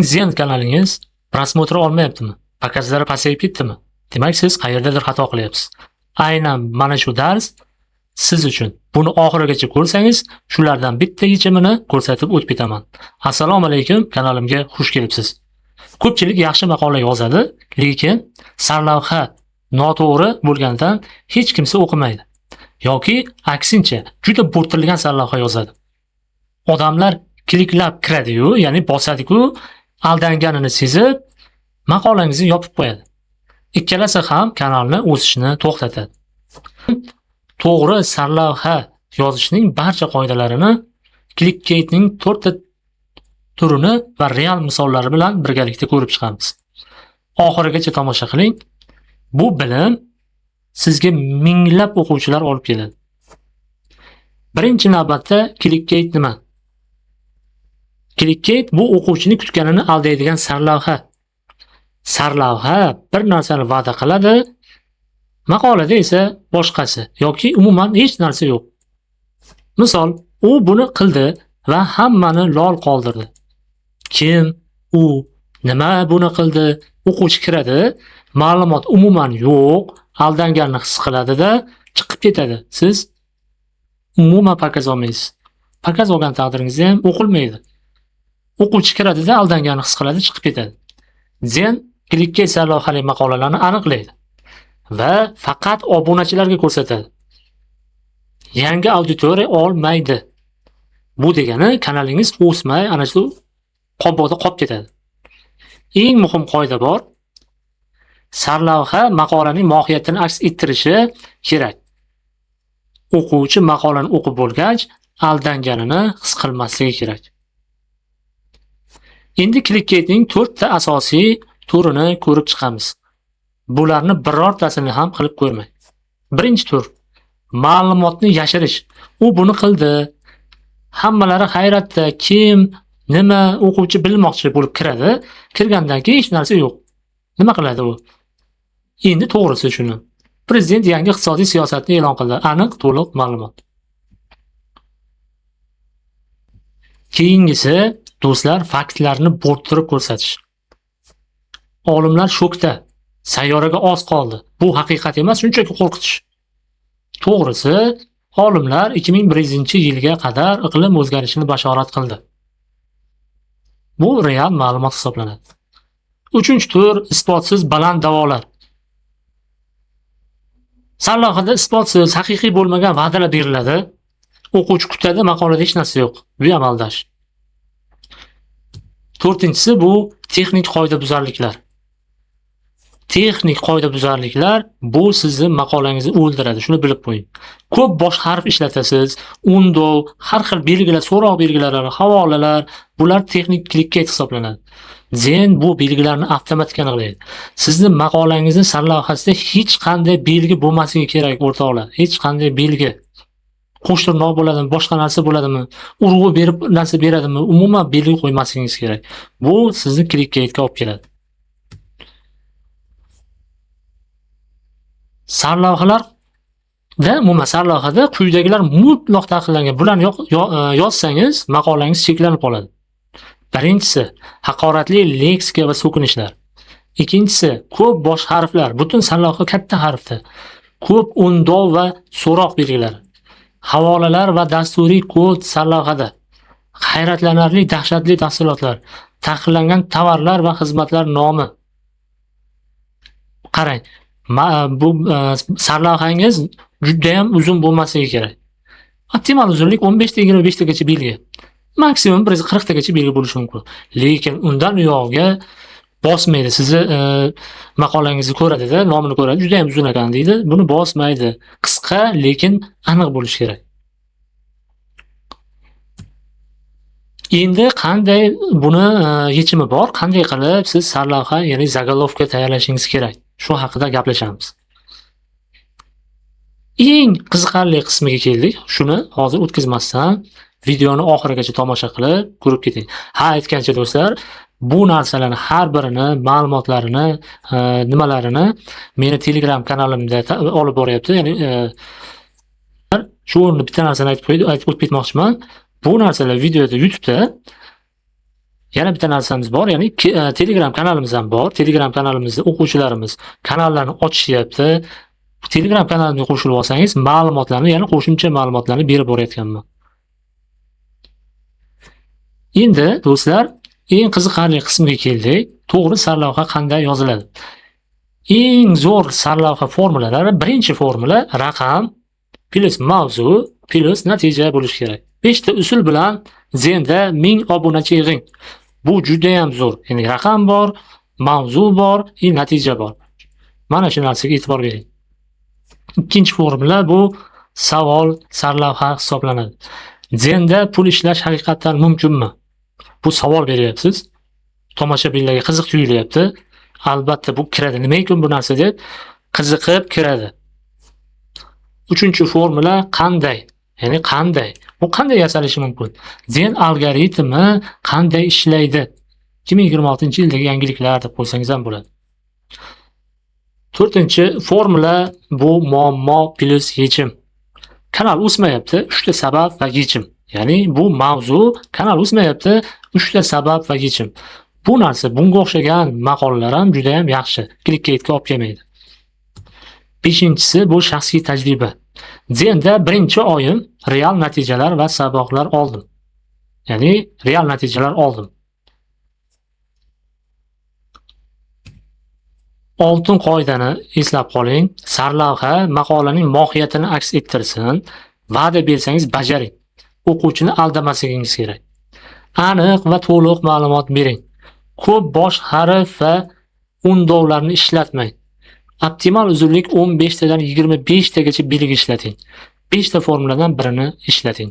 Zen kanalingiz prosmotr olmayaptimi? Pokazlari pasayib ketdimi? Demak, siz qayerdadir xato qilyapsiz. Aynan mana shu dars siz uchun. Buni oxirigacha ko'rsangiz, shulardan bitta yechimini ko'rsatib o'tib ketaman. Assalomu alaykum, kanalimga xush kelibsiz. Ko'pchilik yaxshi maqola yozadi, lekin sarlavha noto'g'ri bo'lganidan hech kimsa o'qimaydi. Yoki aksincha, juda bo'rtilgan sarlavha yozadi. Odamlar kliklab kiradi-yu, ya'ni bosadi-ku, aldanganini sezib, maqolangizni yopib qo'yadi. Ikkalasi ham kanalni o'sishini to'xtatadi. To'g'ri sarlavha yozishning barcha qoidalarini clickbaitning 4 ta turini va real misollari bilan birgalikda ko'rib chiqamiz. Oxirigacha tomosha qiling. Bu bilim sizga minglab o'quvchilar olib keladi. Birinchi navbatda clickbait nima? Clickbait bu o'quvchini kutganini aldaydigan sarlavha. Sarlavha bir narsani va'da qiladi, maqolada esa boshqasi yoki umuman hech narsa yo'q. Misol, u buni qildi va hammani lol qoldirdi. Kim u? Nima buni qildi? O'quvchi kiradi, ma'lumot umuman yo'q, aldanganini his qiladi-da, chiqib ketadi. Siz umuman pakaz olmaysiz. Pakaz olgan taqdiringizda ham o'qilmaydi. O'quvchi kiradi-da, aldanganini his qiladi, chiqib ketadi. Zen clickbait sarlavhali maqolalarni aniqlaydi va faqat obunachilarga ko'rsatadi. Yangi auditoriya olmaydi. Bu degani kanalingiz o'smay, ana shu qobboda qolib ketadi. Eng muhim qoida bor. Sarlavha maqolaning mohiyatini aks ettirishi kerak. O'quvchi maqolani o'qib bo'lgach, aldanganini his qilmasligi kerak. Endi clickbaitning 4 ta asosiy turini ko'rib chiqamiz. Bularni birortasini ham qilib ko'rmang. Birinchi tur ma'lumotni yashirish. U buni qildi. Hammalari hayratda, kim, nima o'quvchi bilmoqchi bo'lib kiradi. Kirgandan keyin hech narsa yo'q. Nima qiladi u? Endi to'g'risi shuni. Prezident yangi iqtisodiy siyosatni e'lon qildi. Aniq, to'liq ma'lumot. Keyingisi do'stlar, faktlarni bo'rttirib ko'rsatish. Olimlar shokda. Sayyoraga oz qoldi. Bu haqiqat emas, shunchaki qo'rqitish. To'g'risi, olimlar 2100-yilga qadar iqlim o'zgarishini bashorat qildi. Bu real ma'lumot hisoblanadi. Uchinchi tur isbotsiz baland da'volar. Sarlavhada isbotsiz, haqiqiy bo'lmagan va'dalar beriladi. O'quvchi kutadi, maqolada hech narsa yo'q. Bu ham aldash. To'rtinchisi bu texnik qoidabuzarliklar. Texnik qoidabuzarliklar bu sizni maqolangizni o'ldiradi, shuni bilib qo'ying. Ko'p bosh harf ishlatasiz, undov, har xil belgilar, so'roq belgilari, havolalar, bular texnik clickbait hisoblanadi. Zen bu belgilarni avtomatik aniqlaydi. Sizni maqolangizni sarlavhasida hech qanday belgi bo'lmasligi kerak, o'rtoqlar. Hech qanday belgi. Qo'shtirnoq bo'ladimi, boshqa narsa bo'ladimi, urg'u berib narsa beradimi, umuman belgi qo'ymasligingiz kerak. Bu sizni clickbaitga olib keladi. Sarlavhada quyidagilar mutlaq taqiqlangan. Bularni yozsangiz, maqolangiz cheklanib qoladi. Birinchisi, haqoratli leksika va so'kinishlar. Ikkinchisi, ko'p bosh harflar. Butun sarlavha katta harfda. Ko'p undov va so'roq belgilari. Havolalar va dasturiy kod sarlavhada. Hayratlanarli, dahshatli tafsilotlar. Taqiqlangan tovarlar va xizmatlar nomi. Qarang, bu sarlavhangiz juda ham uzun bo'lmasligi kerak. Optimal uzunlik 15 ta 25 tagacha belgi. Maksimum 40 tagacha belgi bo'lishi mumkin. Lekin undan u yog'iga bosmaydi. Sizni maqolangizni ko'radi-da, nomini ko'radi, juda ham uzun ekan deydi. Buni bosmaydi. Qisqa, lekin aniq bo'lishi kerak. Endi qanday buni yechimi bor? Qanday qilib siz sarlavha, ya'ni zagolovka tayyorlashingiz kerak? Shu haqida gaplashamiz. Eng qiziqarli qismiga keldik. Shuni hozir o'tkazmasdan videoni oxirigacha tomosha qilib ko'rib keting. Aytgancha do'stlar, bu narsalarni har birini, ma'lumotlarini, nimalarini meni Telegram kanalimda olib boryapti. Ya'ni shu o'rinda bitta narsani aytib o'tib ketmoqchiman. Bu narsalar videoda YouTube'da Yana bitta narsamiz bor, ya'ni Telegram kanalimiz ham bor. Telegram kanalimizda o'quvchilarimiz kanallarni ochishyapti. Telegram kanalimga qo'shilib olsangiz, ma'lumotlarni, ya'ni qo'shimcha ma'lumotlarni berib borayotganman. Endi do'stlar, eng qiziqarli qismga keldik. To'g'ri sarlavha qanday yoziladi? Eng zo'r sarlavha formulalari, birinchi formula raqam plus mavzu plus natija bo'lishi kerak. 5 ta usul bilan Zen'da 1000 obunachi yig'ing. Bu juda ham zo'r. Ya'ni raqam bor, mavzu bor, natija bor. Mana shu narsaga e'tibor bering. Ikkinchi formula bu savol sarlavha hisoblanadi. Zen'da pul ishlash haqiqatan mumkinmi? Bu savol beryapsiz. Tomoshabinlarga qiziq tuyulyapti. Albatta bu kiradi. Nima uchun bu narsa deb qiziqib kiradi. Uchinchi formula qanday? Ya'ni qanday? Bu qanday yasalishi mumkin? Zen algoritmi qanday ishlaydi? 2026-yildagi yangiliklar deb qo'ysangiz ham bo'ladi. To'rtinchi formula bu muammo plus yechim. Kanal o'smayapti, 3 ta sabab va yechim. Ya'ni bu mavzu, kanal o'smayapti, 3 ta sabab va yechim. Bu narsa bunga o'xshagan maqolalar ham juda ham yaxshi. Clickbaitga olib kelmaydi. Beshinchisi bu shaxsiy tajriba. Zen'da birinchi oyim real natijalar va saboqlar oldim. Ya'ni real natijalar oldim. Oltin qoidani eslab qoling. Sarlavha maqolaning mohiyatini aks ettirsin. Va'da bersangiz bajaring. O'quvchini aldamasligingiz kerak. Aniq va to'liq ma'lumot bering. Ko'p bosh harf va undovlarni ishlatmang. Optimal uzunlik 15 tadan 25 tagacha belgi ishlating. 5 ta formuladan birini ishlating.